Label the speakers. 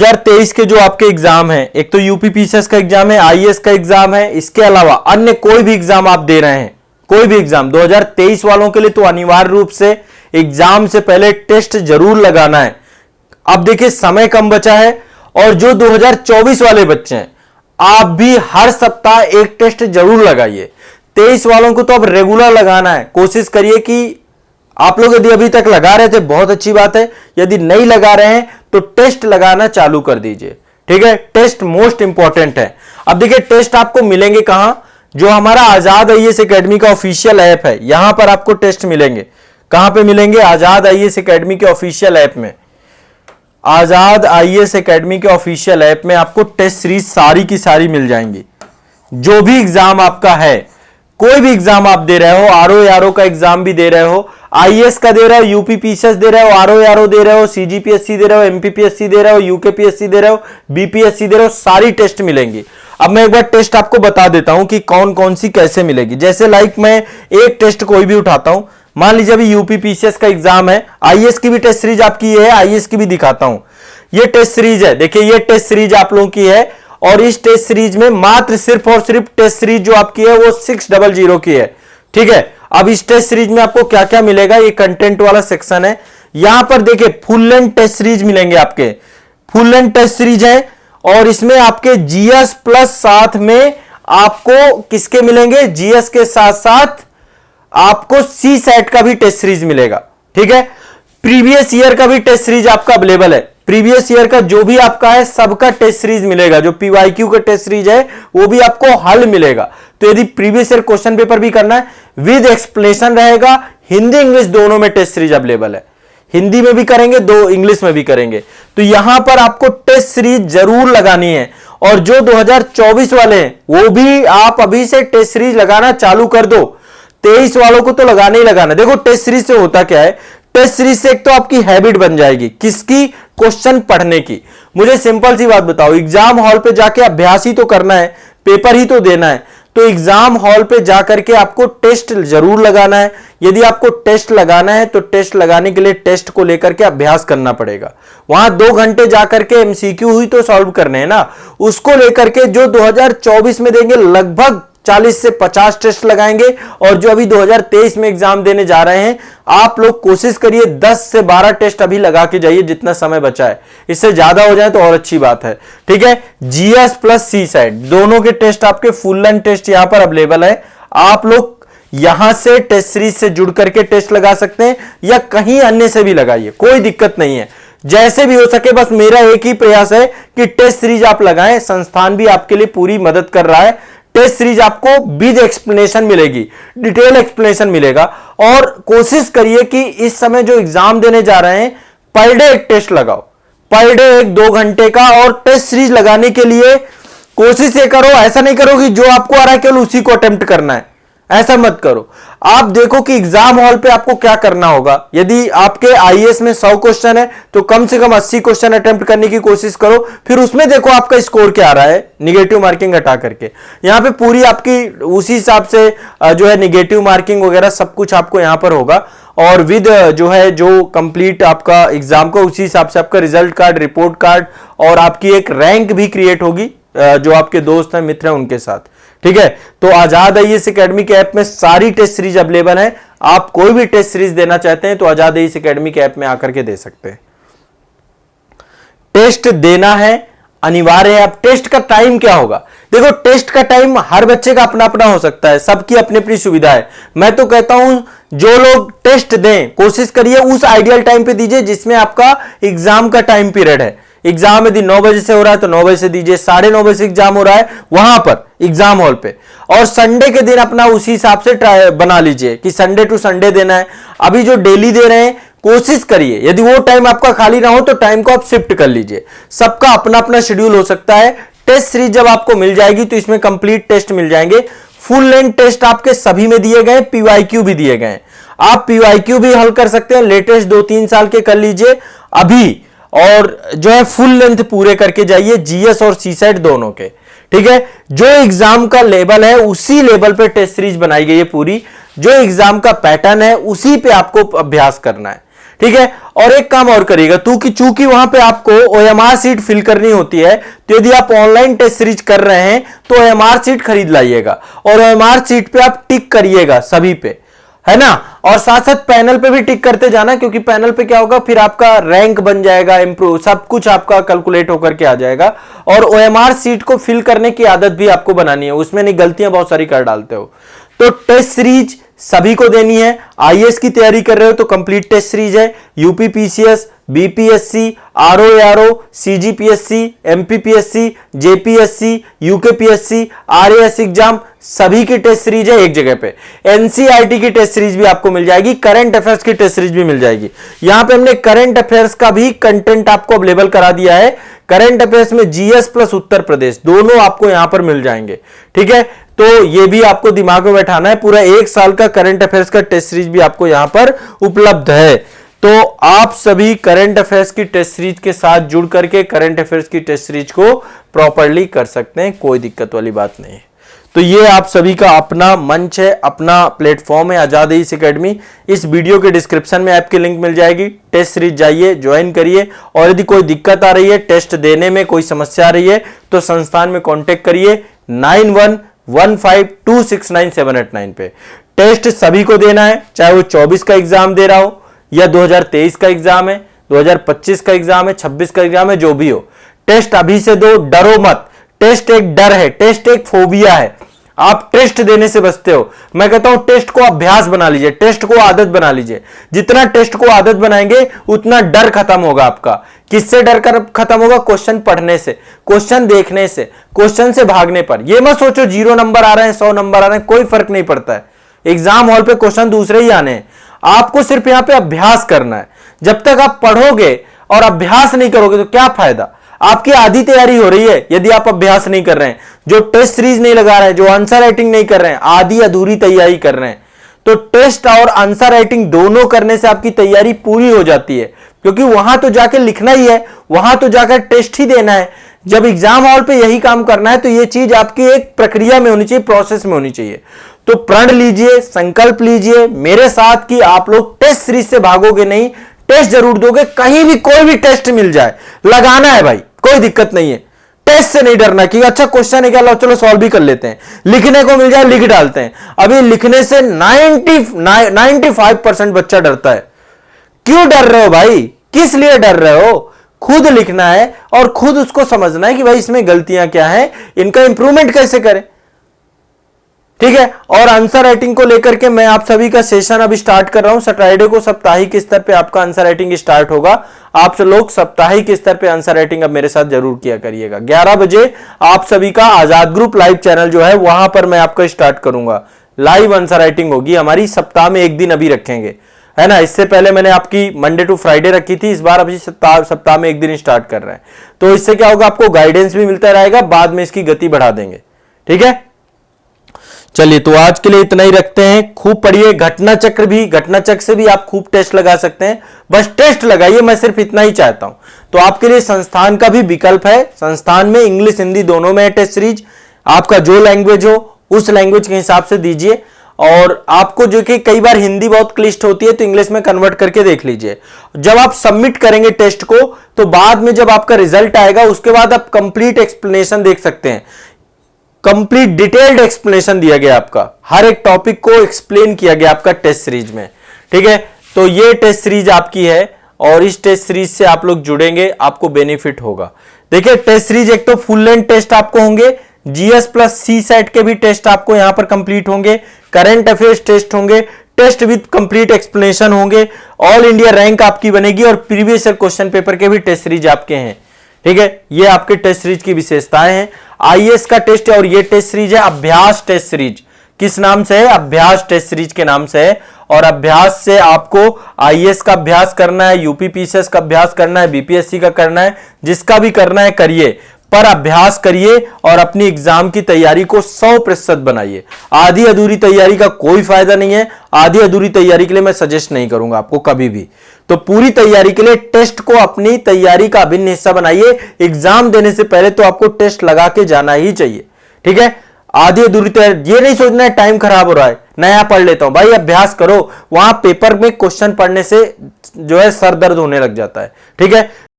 Speaker 1: 2023 के जो आपके एग्जाम है, एक तो यूपीपीसीएस का एग्जाम है, आईएएस का एग्जाम है, इसके अलावा अन्य कोई भी एग्जाम आप दे रहे हैं, कोई भी एग्जाम 2023 वालों के लिए तो अनिवार्य रूप से एग्जाम से पहले टेस्ट जरूर लगाना है। अब देखिए समय कम बचा है और जो 2024 वाले बच्चे हैं आप भी हर सप्ताह एक टेस्ट जरूर लगाइए। 23 वालों को तो अब रेगुलर लगाना है। कोशिश करिए कि आप लोग यदि अभी तक लगा रहे थे बहुत अच्छी बात है, यदि नहीं लगा रहे हैं तो टेस्ट लगाना चालू कर दीजिए। ठीक है, टेस्ट मोस्ट इंपॉर्टेंट है। अब देखिए टेस्ट आपको मिलेंगे कहां, जो हमारा आजाद आईएएस एकेडमी का ऑफिशियल ऐप है यहां पर आपको टेस्ट मिलेंगे। कहां पे मिलेंगे? आजाद आईएएस एकेडमी के ऑफिशियल ऐप में। आजाद आईएएस एकेडमी के ऑफिशियल ऐप में आपको टेस्ट सीरीज सारी की सारी मिल जाएंगी। जो भी एग्जाम आपका है, कोई भी एग्जाम आप दे रहे हो, आरओ का एग्जाम भी दे रहे हो, आईएएस का दे रहे हो, यूपीपीसीएस दे रहे हो, आरओ दे रहे हो, सीजीपीएससी दे रहे हो, एमपीपीएससी दे रहे हो, यूकेपीएससी दे रहे हो, बीपीएससी दे रहे हो, सारी टेस्ट मिलेंगी। अब मैं एक बार टेस्ट आपको बता देता हूं कि कौन कौन सी कैसे मिलेगी। जैसे लाइक मैं एक टेस्ट कोई भी उठाता हूं, मान लीजिए अभी यूपीपीसीएस का एग्जाम है, आईएएस की भी टेस्ट सीरीज आपकी है, आईएएस की भी दिखाता हूं। ये टेस्ट सीरीज है, देखिए ये टेस्ट सीरीज आप लोगों की है और इस टेस्ट सीरीज में मात्र सिर्फ और सिर्फ टेस्ट सीरीज जो आपकी है वो 600 की है। ठीक है, अब इस टेस्ट सीरीज में आपको क्या क्या मिलेगा, ये कंटेंट वाला सेक्शन है। यहां पर देखिए फुल लेंथ टेस्ट सीरीज मिलेंगे, आपके फुल लेंथ टेस्ट सीरीज है और इसमें आपके जीएस प्लस साथ में आपको किसके मिलेंगे, जीएस के साथ साथ आपको सी सेट का भी टेस्ट सीरीज मिलेगा। ठीक है, प्रीवियस ईयर का भी टेस्ट सीरीज आपका अवेलेबल है। प्रीवियस ईयर का जो भी आपका है सबका टेस्ट सीरीज मिलेगा। जो पीवाईक्यू का टेस्ट सीरीज है वो भी आपको हल मिलेगा। तो यदि प्रीवियस ईयर क्वेश्चन पेपर भी करना है विद एक्सप्लेनेशन रहेगा। हिंदी इंग्लिश दोनों में टेस्ट सीरीज अवेलेबल है, हिंदी में भी करेंगे, दो इंग्लिश में भी करेंगे। तो यहां पर आपको टेस्ट सीरीज जरूर लगानी है और जो 2024 वाले हैं वो भी आप अभी से टेस्ट सीरीज लगाना चालू कर दो। 23 वालों को तो लगाना ही लगाना। देखो टेस्ट सीरीज से होता क्या है, टेस्ट सीरीज से एक तो आपकी हैबिट बन जाएगी, किसकी, क्वेश्चन पढ़ने की। मुझे सिंपल सी बात बताओ, एग्जाम हॉल पे जाके अभ्यास ही तो करना है, पेपर ही तो देना है, तो एग्जाम हॉल पे जाकर के आपको टेस्ट जरूर लगाना है। यदि आपको टेस्ट लगाना है तो टेस्ट लगाने के लिए टेस्ट को लेकर के अभ्यास करना पड़ेगा। वहां 2 घंटे जाकर के एमसीक्यू ही तो सॉल्व करने हैं ना, उसको लेकर के जो 2024 में देंगे लगभग 40 से 50 टेस्ट लगाएंगे। और जो अभी 2023 में एग्जाम देने जा रहे हैं आप लोग कोशिश करिए 10 से 12 टेस्ट अभी लगा के जाइए जितना समय बचा है। इससे ज्यादा हो जाए तो और अच्छी बात है। ठीक है, जीएस प्लस सी सेट दोनों के टेस्ट आपके फुल लेंथ टेस्ट यहां पर अवेलेबल है। आप लोग यहां से टेस्ट सीरीज से जुड़ करके टेस्ट लगा सकते हैं या कहीं अन्य से भी लगाइए, कोई दिक्कत नहीं है। जैसे भी हो सके, बस मेरा एक ही प्रयास है कि टेस्ट सीरीज आप लगाएं। संस्थान भी आपके लिए पूरी मदद कर रहा है। टेस्ट सीरीज आपको विद एक्सप्लेनेशन मिलेगी, डिटेल एक्सप्लेनेशन मिलेगा। और कोशिश करिए कि इस समय जो एग्जाम देने जा रहे हैं पर डे एक टेस्ट लगाओ, पर डे 1-2 घंटे का। और टेस्ट सीरीज लगाने के लिए कोशिश ये करो, ऐसा नहीं करो कि जो आपको आ रहा है केवल उसी को अटेम्प्ट करना है, ऐसा मत करो। आप देखो कि एग्जाम हॉल पे आपको क्या करना होगा। यदि आपके आईएएस में 100 क्वेश्चन है तो कम से कम 80 क्वेश्चन अटेम्प्ट करने की कोशिश करो। फिर उसमें देखो आपका स्कोर क्या आ रहा है, निगेटिव मार्किंग हटा करके। यहां पे पूरी आपकी उसी हिसाब से जो है निगेटिव मार्किंग वगैरह सब कुछ आपको यहां पर होगा। और विद जो है जो कंप्लीट आपका एग्जाम का उसी हिसाब से आपका रिजल्ट कार्ड, रिपोर्ट कार्ड और आपकी एक रैंक भी क्रिएट होगी जो आपके दोस्त हैं, मित्र हैं उनके साथ। ठीक है, तो आजाद आईएएस एकेडमी के ऐप में सारी टेस्ट सीरीज अवेलेबल है। आप कोई भी टेस्ट सीरीज देना चाहते हैं तो आजाद आईएएस एकेडमी के ऐप में आकर के दे सकते हैं। टेस्ट देना है, अनिवार्य है। अब टेस्ट का टाइम क्या होगा, देखो टेस्ट का टाइम हर बच्चे का अपना अपना हो सकता है, सबकी अपनी अपनी सुविधा है। मैं तो कहता हूं जो लोग टेस्ट दें कोशिश करिए उस आइडियल टाइम पे दीजिए जिसमें आपका एग्जाम का टाइम पीरियड है। एग्जाम यदि 9 बजे से हो रहा है तो 9 बजे से दीजिए, 9:30 बजे से एग्जाम हो रहा है वहां पर एग्जाम हॉल पे। और संडे के दिन अपना उसी हिसाब से बना लीजिए कि संडे टू संडे देना है। अभी जो डेली दे रहे हैं कोशिश करिए, यदि वो टाइम आपका खाली ना हो तो टाइम को आप शिफ्ट कर लीजिए। सबका अपना अपना शेड्यूल हो सकता है। टेस्ट सीरीज जब आपको मिल जाएगी तो इसमें कंप्लीट टेस्ट मिल जाएंगे। फुल लेंथ टेस्ट आपके सभी में दिए गए, पीवाईक्यू भी दिए गए। आप पीवाईक्यू भी हल कर सकते हैं, लेटेस्ट 2-3 साल के कर लीजिए अभी। और जो है फुल लेंथ पूरे करके जाइए, जीएस और सी सेट दोनों के। ठीक है, जो एग्जाम का लेवल है उसी लेवल पे टेस्ट सीरीज बनाई गई है पूरी। जो एग्जाम का पैटर्न है उसी पे आपको अभ्यास करना है। ठीक है। और एक काम और करिएगा, चूंकि वहां पे आपको ओएमआर सीट फिल करनी होती है, तो यदि आप ऑनलाइन टेस्ट सीरीज कर रहे हैं तो ओएमआर सीट खरीद लाइएगा और ओएमआर सीट पे आप टिक करिएगा सभी पे, है ना। और साथ साथ पैनल पे भी टिक करते जाना, क्योंकि पैनल पे क्या होगा, फिर आपका रैंक बन जाएगा, इंप्रूव सब कुछ आपका कैलकुलेट होकर के आ जाएगा। और ओएमआर सीट को फिल करने की आदत भी आपको बनानी है, उसमें नहीं गलतियां बहुत सारी कर डालते हो। तो टेस्ट सीरीज सभी को देनी है। आईएएस की तैयारी कर रहे हो तो कंप्लीट टेस्ट सीरीज है, UP PCS, BPSC, RO, CGPSC, MPPSC, JPSC, UKPSC, RAS exam सभी की टेस्ट सीरीज है एक जगह पे। एनसीईआरटी की टेस्ट सीरीज भी आपको मिल जाएगी, करंट अफेयर्स की टेस्ट सीरीज भी मिल जाएगी। यहां पे हमने करंट अफेयर्स का भी कंटेंट आपको अवेलेबल करा दिया है। करंट अफेयर्स में जीएस प्लस उत्तर प्रदेश दोनों आपको यहां पर मिल जाएंगे, ठीक है। तो ये भी आपको दिमाग में बैठाना है, पूरा एक साल का करंट अफेयर्स का टेस्ट सीरीज भी आपको यहां पर उपलब्ध है। तो आप सभी करंट अफेयर्स की टेस्ट सीरीज के साथ जुड़ करके करंट अफेयर्स की टेस्ट सीरीज को प्रॉपर्ली कर सकते हैं, कोई दिक्कत वाली बात नहीं है। तो ये आप सभी का अपना मंच है, अपना प्लेटफॉर्म है आजाद एईएस एकेडमी। इस वीडियो के डिस्क्रिप्शन में आपकी लिंक मिल जाएगी, टेस्ट सीरीज जाइए, ज्वाइन करिए। और यदि कोई दिक्कत आ रही है, टेस्ट देने में कोई समस्या आ रही है, तो संस्थान में कॉन्टेक्ट करिए 9115269789 पे। टेस्ट सभी को देना है, चाहे वो 24 का एग्जाम दे रहा हो या 2023 का एग्जाम है, 2025 का एग्जाम है, 26 का एग्जाम है, जो भी हो, टेस्ट अभी से दो, डरो मत। टेस्ट एक डर है, टेस्ट एक फोबिया है, आप टेस्ट देने से बचते हो। मैं कहता हूं टेस्ट को अभ्यास बना लीजिए, टेस्ट को आदत बना लीजिए। जितना टेस्ट को आदत बनाएंगे उतना डर खत्म होगा आपका। किससे डर खत्म होगा? क्वेश्चन पढ़ने से, क्वेश्चन देखने से, क्वेश्चन से भागने पर। यह मत सोचो 0 नंबर आ रहे हैं, 100 नंबर आ रहे हैं, कोई फर्क नहीं पड़ता है। एग्जाम हॉल पे क्वेश्चन दूसरे ही आने हैं, आपको सिर्फ यहां पे अभ्यास करना है। जब तक आप पढ़ोगे और अभ्यास नहीं करोगे तो क्या फायदा? आपकी आधी तैयारी हो रही है यदि आप अभ्यास नहीं कर रहे हैं, जो टेस्ट सीरीज नहीं लगा रहे हैं, जो आंसर राइटिंग नहीं कर रहे हैं, आधी अधूरी तैयारी कर रहे हैं। तो टेस्ट और आंसर राइटिंग दोनों करने से आपकी तैयारी पूरी हो जाती है, क्योंकि वहां तो जाके लिखना ही है, वहां तो जाकर टेस्ट ही देना है। जब एग्जाम हॉल पे यही काम करना है तो यह चीज आपकी एक प्रक्रिया में होनी चाहिए, प्रोसेस में होनी चाहिए। तो प्रण लीजिए, संकल्प लीजिए मेरे साथ कि आप लोग टेस्ट सीरीज से भागोगे नहीं, टेस्ट जरूर दोगे। कहीं भी कोई भी टेस्ट मिल जाए, लगाना है भाई, कोई दिक्कत नहीं है। टेस्ट से नहीं डरना कि अच्छा क्वेश्चन है क्या, चलो सॉल्व भी कर लेते हैं। लिखने को मिल जाए, लिख डालते हैं। अभी लिखने से 95% बच्चा डरता है। क्यों डर रहे हो भाई? किस लिए डर रहे हो? खुद लिखना है और खुद उसको समझना है कि भाई इसमें गलतियां क्या हैं, इनका इंप्रूवमेंट कैसे करें, ठीक है। और आंसर राइटिंग को लेकर के मैं आप सभी का सेशन अभी स्टार्ट कर रहा हूं। सैटरडे को साप्ताहिक स्तर पे आपका आंसर राइटिंग स्टार्ट होगा। आप लोग साप्ताहिक स्तर पे आंसर राइटिंग अब मेरे साथ जरूर किया करिएगा। 11 बजे आप सभी का आजाद ग्रुप लाइव चैनल जो है वहां पर मैं आपका स्टार्ट करूंगा। लाइव आंसर राइटिंग होगी हमारी, सप्ताह में एक दिन अभी रखेंगे, है ना। इससे पहले मैंने आपकी मंडे टू फ्राइडे रखी थी, इस बार अभी सप्ताह में एक दिन स्टार्ट कर रहे हैं। तो इससे क्या होगा, आपको गाइडेंस भी मिलता रहेगा, बाद में इसकी गति बढ़ा देंगे, ठीक है। चलिए, तो आज के लिए इतना ही रखते हैं। खूब पढ़िए, घटना चक्र से भी आप खूब टेस्ट लगा सकते हैं। बस टेस्ट लगाइए, मैं सिर्फ इतना ही चाहता हूं। तो आपके लिए संस्थान का भी विकल्प है। संस्थान में इंग्लिश हिंदी दोनों में है टेस्ट सीरीज। आपका जो लैंग्वेज हो उस लैंग्वेज के हिसाब से दीजिए। और आपको जो कि कई बार हिंदी बहुत क्लिष्ट होती है तो इंग्लिश में कन्वर्ट करके देख लीजिए। जब आप सबमिट करेंगे टेस्ट को तो बाद में जब आपका रिजल्ट आएगा उसके बाद आप कंप्लीट एक्सप्लेनेशन देख सकते हैं। कंप्लीट डिटेल्ड एक्सप्लेनेशन दिया गया, आपका हर एक टॉपिक को एक्सप्लेन किया गया आपका टेस्ट सीरीज में, ठीक है। तो ये टेस्ट सीरीज आपकी है और इस टेस्ट सीरीज से आप लोग जुड़ेंगे, आपको बेनिफिट होगा। देखिए, टेस्ट सीरीज एक तो फुल लेंथ टेस्ट आपको होंगे, जीएस प्लस सी सेट के भी टेस्ट आपको यहां पर कंप्लीट होंगे, करंट अफेयर्स टेस्ट होंगे, टेस्ट विद कंप्लीट एक्सप्लेनेशन होंगे, ऑल इंडिया रैंक आपकी बनेगी और प्रीवियस ईयर क्वेश्चन पेपर के भी टेस्ट सीरीज आपके हैं, ठीक है। ये आपके टेस्ट सीरीज की विशेषताएं हैं। आईएएस का टेस्ट है और ये टेस्ट सीरीज है अभ्यास टेस्ट सीरीज। किस नाम से है? अभ्यास टेस्ट सीरीज के नाम से है। और अभ्यास से आपको आईएएस का अभ्यास करना है, यूपी पीसीएस का अभ्यास करना है, बीपीएससी का करना है, जिसका भी करना है करिए, पर अभ्यास करिए और अपनी एग्जाम की तैयारी को 100% बनाइए। आधी अधूरी तैयारी का कोई फायदा नहीं है। आधी अधूरी तैयारी के लिए मैं सजेस्ट नहीं करूंगा आपको कभी भी। तो पूरी तैयारी के लिए टेस्ट को अपनी तैयारी का अभिन्न हिस्सा बनाइए। एग्जाम देने से पहले तो आपको टेस्ट लगा के जाना ही चाहिए, ठीक है। आधी अधूरी तैयारी, ये नहीं सोचना है टाइम खराब हो रहा है, नया पढ़ लेता हूं। भाई अभ्यास करो, वहां पेपर में क्वेश्चन पढ़ने से जो है सर दर्द होने लग जाता है। ठीक है।